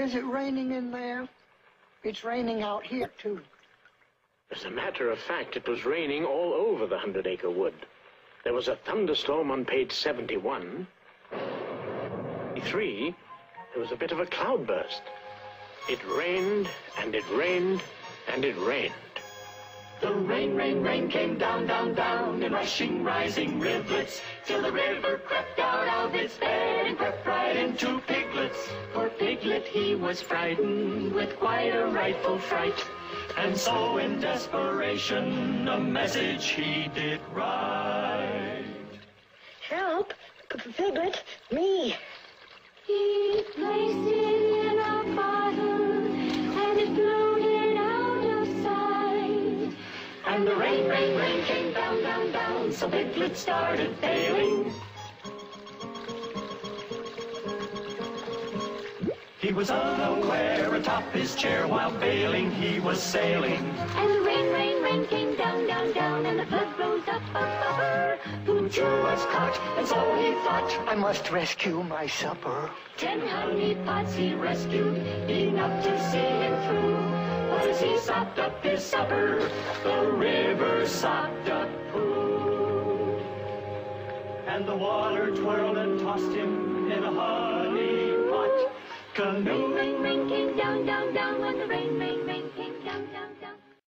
Is it raining in there? It's raining out here, too. As a matter of fact, it was raining all over the 100-acre wood. There was a thunderstorm on page 71. 3, there was a bit of a cloudburst. It rained, and it rained, and it rained. The rain, rain, rain came down, down, down in rushing, rising rivulets, till the river crept out of its bed and crept right into Piglet's. For Piglet, he was frightened with quite a rightful fright, and so in desperation a message he did write. Help! Piglet, me! He placed it in a bottle, and it floated out of sight. And the rain, rain, rain came down, down, down, so Piglet started failing. He was unaware atop his chair while failing he was sailing. And the rain, rain, rain came down, down, down, and the flood rose up, up, up. Pooh-Choo was caught, and so he thought, I must rescue my supper. 10 honey pots he rescued, enough to see him through. But as he sopped up his supper, the river sopped up Pooh. And the water twirled and tossed him in a honey pot. Canoe. Rain, rain, rain came down, down, down, when the rain, rain, rain came